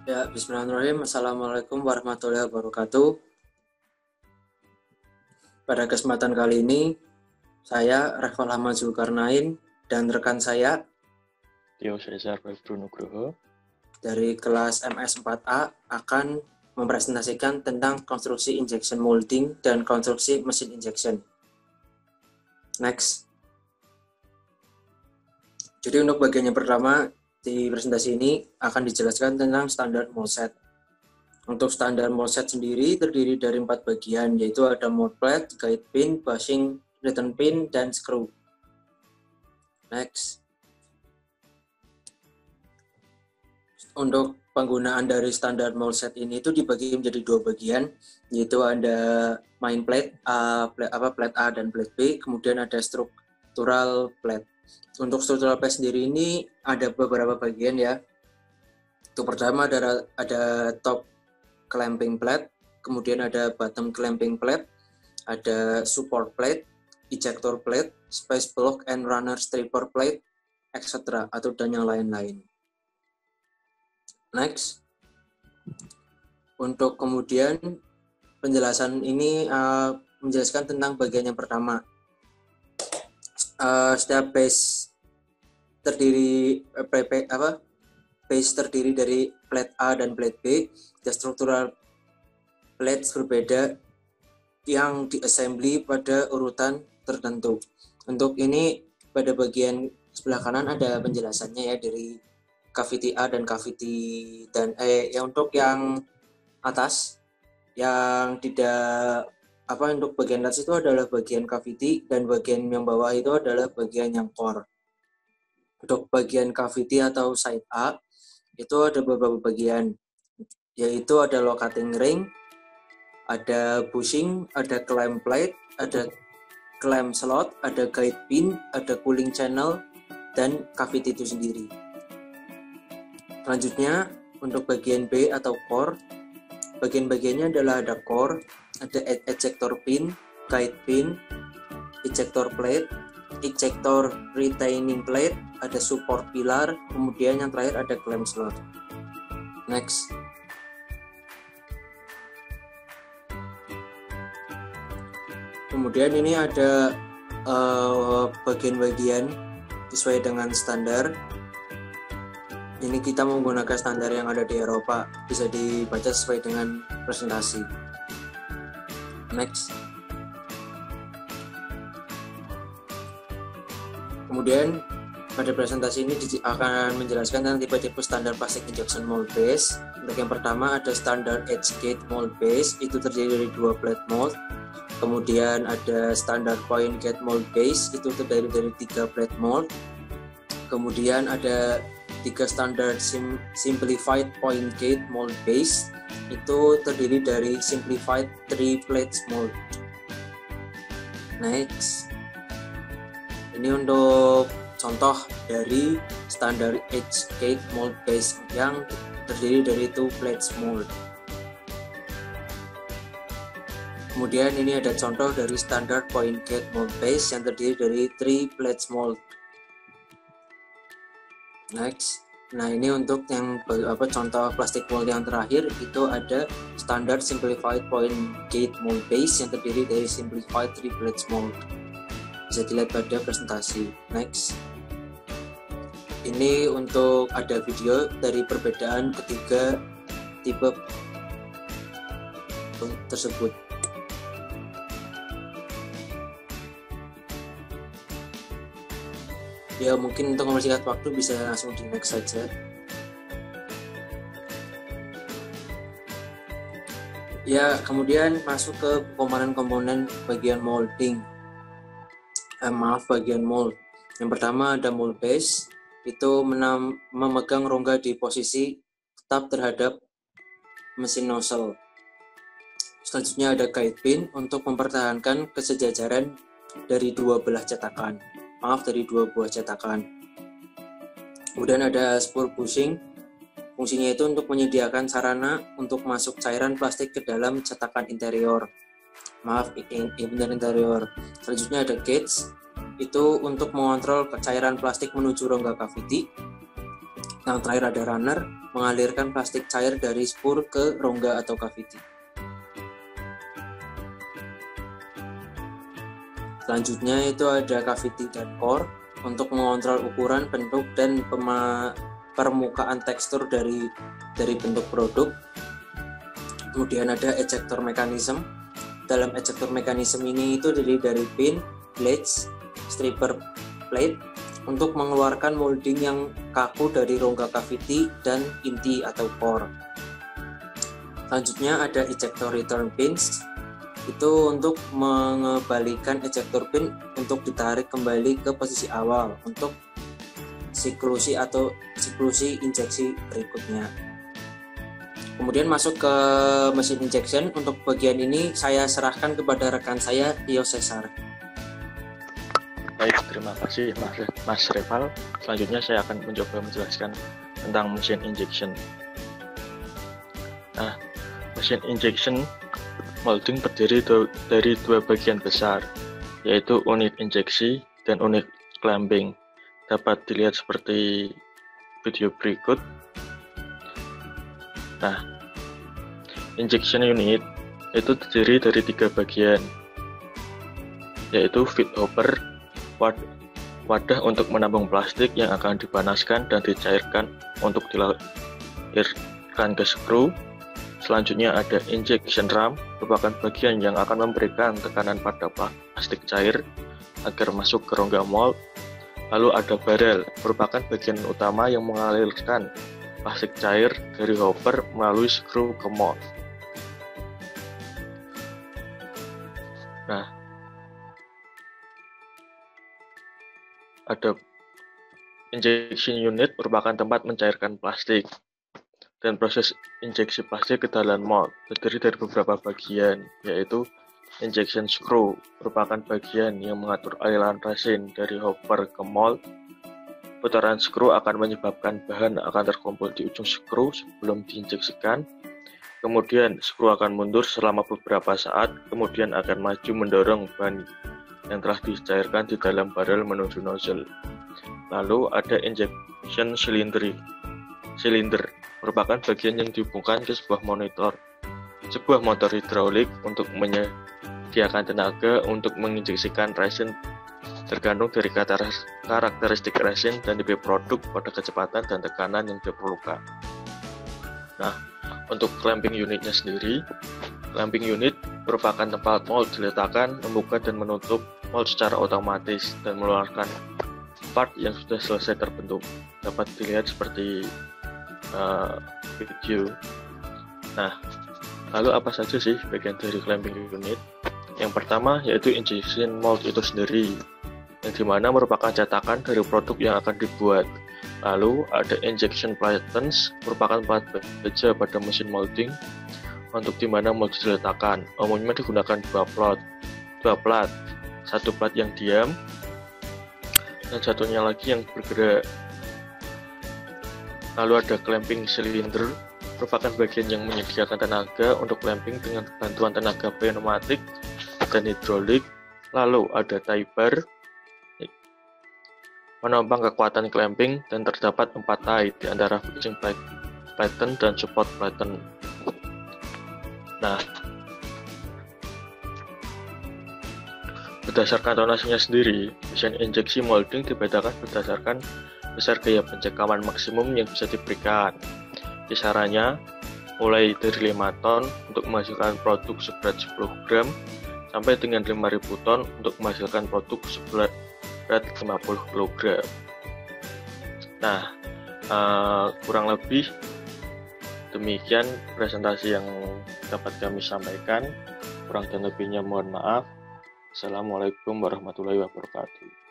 Ya, bismillahirrahmanirrahim. Assalamualaikum warahmatullahi wabarakatuh. Pada kesempatan kali ini, saya Rafal Ahmad Zulkarnain dan rekan saya Tio Cesar Nugroho dari kelas MS4A akan mempresentasikan tentang konstruksi injection molding dan konstruksi mesin injection. Next. Jadi untuk bagian yang pertama di presentasi ini akan dijelaskan tentang standar mold set. Untuk standar mold set sendiri terdiri dari 4 bagian, yaitu ada mold plate, guide pin, bushing, return pin, dan screw. Next. Untuk penggunaan dari standar mold set ini itu dibagi menjadi 2 bagian, yaitu ada main plate plate A dan plate B, kemudian ada structural plate. Untuk structural plate sendiri ini ada beberapa bagian ya. Itu pertama ada top clamping plate, kemudian ada bottom clamping plate, ada support plate, ejector plate, space block and runner stripper plate, etc. atau dan yang lain-lain. Next. Untuk kemudian penjelasan ini menjelaskan tentang bagian yang pertama. Setiap base terdiri dari plate A dan plate B, dan struktural plates berbeda yang diassembly pada urutan tertentu. Untuk ini pada bagian sebelah kanan ada penjelasannya ya, dari cavity A dan cavity untuk yang atas yang tidak untuk bagian atas itu adalah bagian cavity dan bagian yang bawah itu adalah bagian yang core. Untuk bagian cavity atau side A itu ada beberapa bagian, yaitu ada locating ring, ada bushing, ada clamp plate, ada clamp slot, ada guide pin, ada cooling channel, dan cavity itu sendiri. Selanjutnya untuk bagian B atau core, bagian-bagiannya adalah ada core, ada ejector pin, guide pin, ejector plate, ejector retaining plate, ada support pilar, kemudian yang terakhir ada clamp slot. Next. Kemudian ini ada bagian-bagian sesuai dengan standar. Ini kita menggunakan standar yang ada di Eropa, bisa dibaca sesuai dengan presentasi. Next. Kemudian pada presentasi ini akan menjelaskan tentang tipe-tipe standar plastic injection mold base. Untuk yang pertama ada standar edge gate mold base, itu terdiri dari 2 plate mold. Kemudian ada standar point gate mold base, itu terdiri dari 3 plate mold. Kemudian ada 3 standar simplified point gate mold base, itu terdiri dari simplified 3 plates mold. Next. Ini untuk contoh dari standar edge gate mold base yang terdiri dari 2 plates mold. Kemudian ini ada contoh dari standar point gate mold base yang terdiri dari 3 plates mold. Next. Nah, ini untuk yang contoh plastic mold yang terakhir, itu ada standar simplified point gate mold base yang terdiri dari simplified 3 plates mold. Bisa dilihat pada presentasi. Next. Ini untuk ada video dari perbedaan ketiga tipe tersebut. Ya, mungkin untuk mempersingkat waktu bisa langsung di next saja. Ya, kemudian masuk ke komponen-komponen bagian molding. Bagian mold. Yang pertama ada mold base, itu memegang rongga di posisi tetap terhadap mesin nozzle. Selanjutnya ada guide pin untuk mempertahankan kesejajaran dari 2 buah cetakan. Kemudian ada spool bushing. Fungsinya itu untuk menyediakan sarana untuk masuk cairan plastik ke dalam cetakan interior. Interior. Selanjutnya ada gauge, itu untuk mengontrol cairan plastik menuju rongga cavity. Yang terakhir ada runner, mengalirkan plastik cair dari spur ke rongga atau cavity. Selanjutnya itu ada cavity dan core untuk mengontrol ukuran, bentuk, dan permukaan tekstur dari bentuk produk. Kemudian ada ejector mechanism. Dalam ejector mechanism ini itu terdiri dari pin, blades, stripper plate untuk mengeluarkan molding yang kaku dari rongga cavity dan inti atau core. Selanjutnya ada ejector return pins. Itu untuk mengembalikan ejector pin untuk ditarik kembali ke posisi awal untuk siklusi atau siklusi injeksi berikutnya. Kemudian masuk ke mesin injection. Untuk bagian ini saya serahkan kepada rekan saya, Tio Cesar. Baik, terima kasih Mas Reval. Selanjutnya saya akan mencoba menjelaskan tentang mesin injection. Nah, mesin injection molding terdiri dari dua bagian besar, yaitu unit injeksi dan unit clamping. Dapat dilihat seperti video berikut. Nah, injection unit itu terdiri dari tiga bagian, yaitu feed hopper, wadah untuk menampung plastik yang akan dipanaskan dan dicairkan untuk dilahirkan ke skru. Selanjutnya ada injection ram, merupakan bagian yang akan memberikan tekanan pada plastik cair agar masuk ke rongga mold. Lalu ada barrel, merupakan bagian utama yang mengalirkan plastik cair dari hopper melalui skru ke mold. Nah, ada injection unit, merupakan tempat mencairkan plastik. Dan proses injeksi plastik ke dalam mold terdiri dari beberapa bagian, yaitu injection screw, merupakan bagian yang mengatur aliran resin dari hopper ke mold. Putaran skru akan menyebabkan bahan akan terkumpul di ujung skru sebelum diinjeksikan. Kemudian skru akan mundur selama beberapa saat, kemudian akan maju mendorong bahan yang telah dicairkan di dalam barrel menuju nozzle. Lalu ada injection cylinder, merupakan bagian yang dihubungkan ke sebuah motor hidrolik untuk menyediakan tenaga untuk menginjeksikan resin tergantung dari karakteristik resin dan tipe produk pada kecepatan dan tekanan yang diperlukan. Nah, untuk clamping unitnya sendiri, clamping unit merupakan tempat mold diletakkan, membuka dan menutup mold secara otomatis dan mengeluarkan part yang sudah selesai terbentuk. Dapat dilihat seperti video. Nah, lalu apa saja sih bagian dari clamping unit? Yang pertama yaitu injection mold itu sendiri, yang dimana merupakan cetakan dari produk yang akan dibuat. Lalu ada injection platens, merupakan plat baja pada mesin molding untuk dimana mold diletakkan. Umumnya digunakan dua plat, satu plat yang diam dan satunya lagi yang bergerak. Lalu ada clamping cylinder, merupakan bagian yang menyediakan tenaga untuk clamping dengan bantuan tenaga pneumatik dan hidrolik. Lalu ada tie bar, menopang kekuatan clamping, dan terdapat 4 tie di antara fixing platen dan support platen. Nah, berdasarkan tonasenya sendiri, mesin injeksi molding dibedakan berdasarkan besar gaya pencekaman maksimum yang bisa diberikan. Kisarannya mulai dari 5 ton untuk menghasilkan produk seberat 10 gram sampai dengan 5.000 ton untuk menghasilkan produk seberat 50 kg. Nah, kurang lebih demikian presentasi yang dapat kami sampaikan. Kurang dan lebihnya mohon maaf. Assalamualaikum warahmatullahi wabarakatuh.